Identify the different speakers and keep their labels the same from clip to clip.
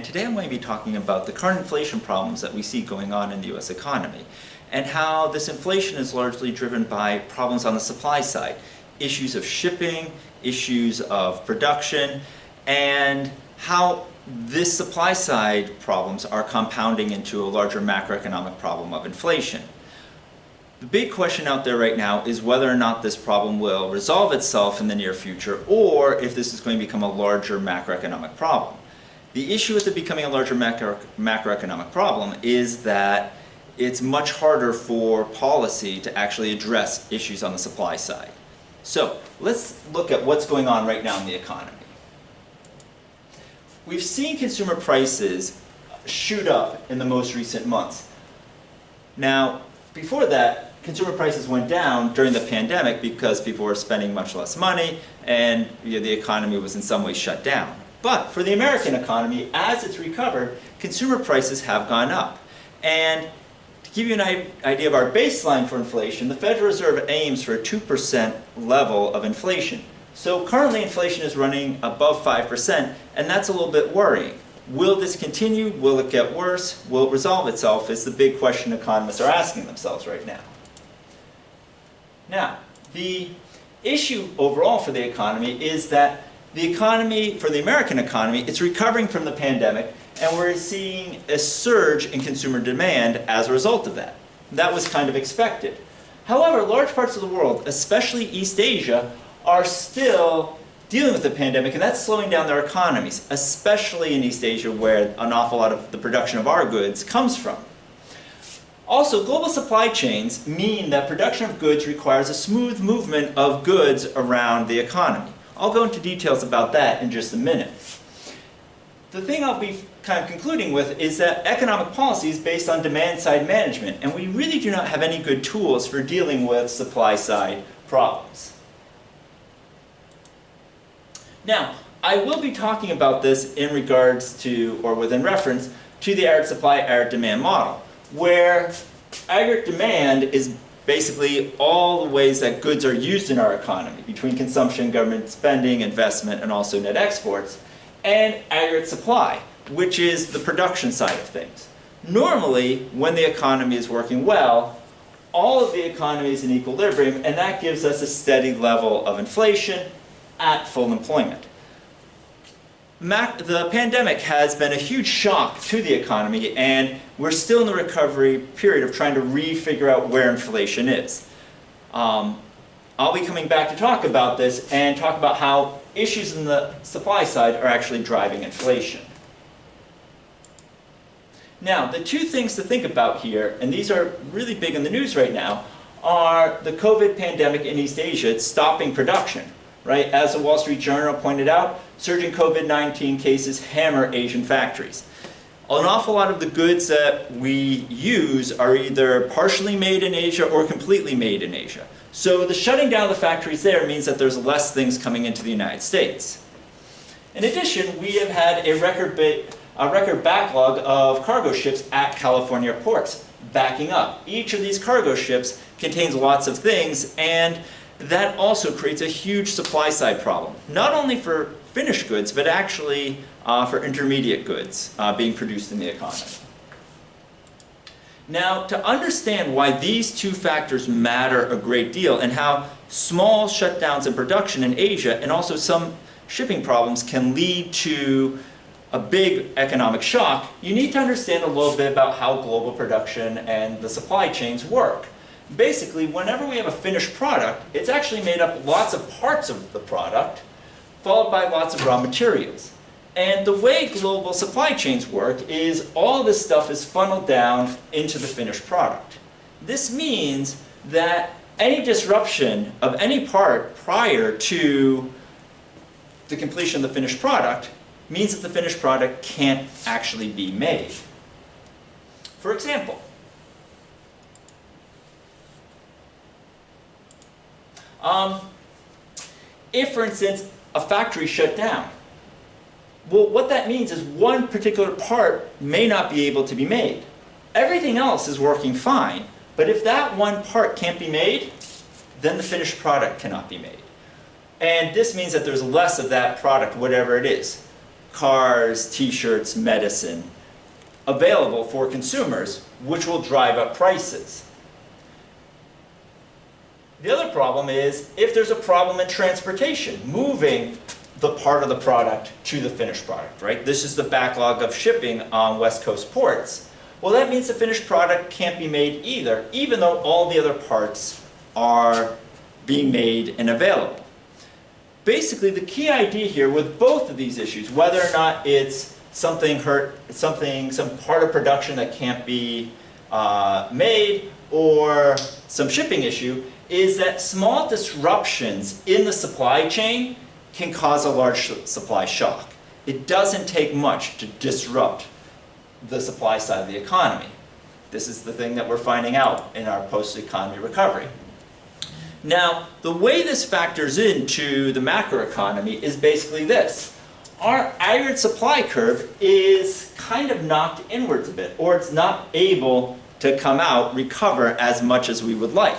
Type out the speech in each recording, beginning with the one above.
Speaker 1: and today I'm going to be talking about the current inflation problems that we see going on in the US economy and how this inflation is largely driven by problems on the supply side, issues of shipping, issues of production, and how this supply side problems are compounding into a larger macroeconomic problem of inflation. The big question out there right now is whether or not this problem will resolve itself in the near future, or if this is going to become a larger macroeconomic problem. The issue with it becoming a larger macroeconomic problem is that it's much harder for policy to actually address issues on the supply side. So let's look at what's going on right now in the economy. We've seen consumer prices shoot up in the most recent months. Now, before that, consumer prices went down during the pandemic because people were spending much less money and the economy was in some ways shut down. But for the American economy, as it's recovered, consumer prices have gone up. And to give you an idea of our baseline for inflation, the Federal Reserve aims for a 2% level of inflation. So currently inflation is running above 5%, and that's a little bit worrying. Will this continue? Will it get worse? Will it resolve itself? Is the big question economists are asking themselves right now. Now, the issue overall for the economy is that the economy, for the American economy, it's recovering from the pandemic, and we're seeing a surge in consumer demand as a result of that. That was kind of expected. However, large parts of the world, especially East Asia, are still dealing with the pandemic, and that's slowing down their economies, especially in East Asia where an awful lot of the production of our goods comes from. Also, global supply chains mean that production of goods requires a smooth movement of goods around the economy. I'll go into details about that in just a minute. The thing I'll be kind of concluding with is that economic policy is based on demand-side management, and we really do not have any good tools for dealing with supply-side problems. Now, I will be talking about this in regards to, or within reference, to the aggregate supply, aggregate demand model, where aggregate demand is basically all the ways that goods are used in our economy, between consumption, government spending, investment, and also net exports, and aggregate supply, which is the production side of things. Normally, when the economy is working well, all of the economy is in equilibrium, and that gives us a steady level of inflation at full employment. The pandemic has been a huge shock to the economy, and we're still in the recovery period of trying to figure out where inflation is. I'll be coming back to talk about this and talk about how issues in the supply side are actually driving inflation. Now, the two things to think about here, and these are really big in the news right now, are the COVID pandemic in East Asia. It's stopping production. Right? As the Wall Street Journal pointed out, surging COVID-19 cases hammer Asian factories. An awful lot of the goods that we use are either partially made in Asia or completely made in Asia. So the shutting down of the factories there means that there's less things coming into the United States. In addition, we have had a record backlog of cargo ships at California ports backing up. Each of these cargo ships contains lots of things, and that also creates a huge supply side problem, not only for finished goods, but actually for intermediate goods being produced in the economy. Now, to understand why these two factors matter a great deal and how small shutdowns in production in Asia and also some shipping problems can lead to a big economic shock, you need to understand a little bit about how global production and the supply chains work. Basically, whenever we have a finished product, it's actually made up of lots of parts of the product, followed by lots of raw materials. And the way global supply chains work is all this stuff is funneled down into the finished product. This means that any disruption of any part prior to the completion of the finished product means that the finished product can't actually be made. For example, if, for instance, a factory shut down, well, what that means is one particular part may not be able to be made. Everything else is working fine, but if that one part can't be made, then the finished product cannot be made. And this means that there's less of that product, whatever it is. cars, t-shirts, medicine available for consumers, which will drive up prices. The other problem is if there's a problem in transportation, moving the part of the product to the finished product, right? This is the backlog of shipping on West Coast ports. Well, that means the finished product can't be made either, even though all the other parts are being made and available. Basically, the key idea here with both of these issues, whether or not it's some part of production that can't be made or some shipping issue, is that small disruptions in the supply chain can cause a large supply shock. It doesn't take much to disrupt the supply side of the economy. This is the thing that we're finding out in our post-economy recovery. Now, the way this factors into the macroeconomy is basically this. Our aggregate supply curve is kind of knocked inwards a bit, or it's not able to come out, recover as much as we would like.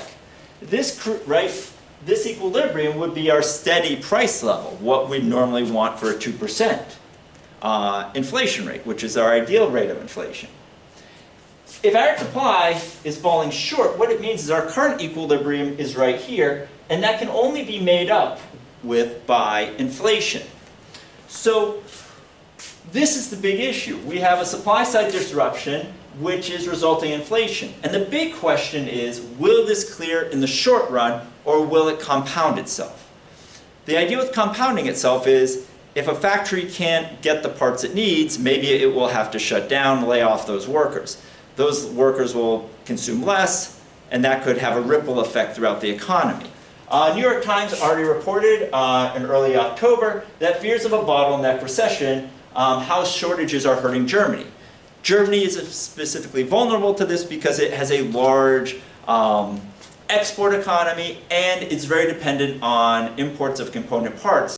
Speaker 1: This equilibrium would be our steady price level, what we normally want for a 2% inflation rate, which is our ideal rate of inflation. If aggregate supply is falling short, what it means is our current equilibrium is right here, and that can only be made up with by inflation. So this is the big issue. We have a supply side disruption which is resulting in inflation. And the big question is, will this clear in the short run or will it compound itself? The idea with compounding itself is if a factory can't get the parts it needs, maybe it will have to shut down, lay off those workers. Those workers will consume less, and that could have a ripple effect throughout the economy. New York Times already reported in early October that fears of a bottleneck recession, house shortages are hurting Germany. Germany is specifically vulnerable to this because it has a large export economy and it's very dependent on imports of component parts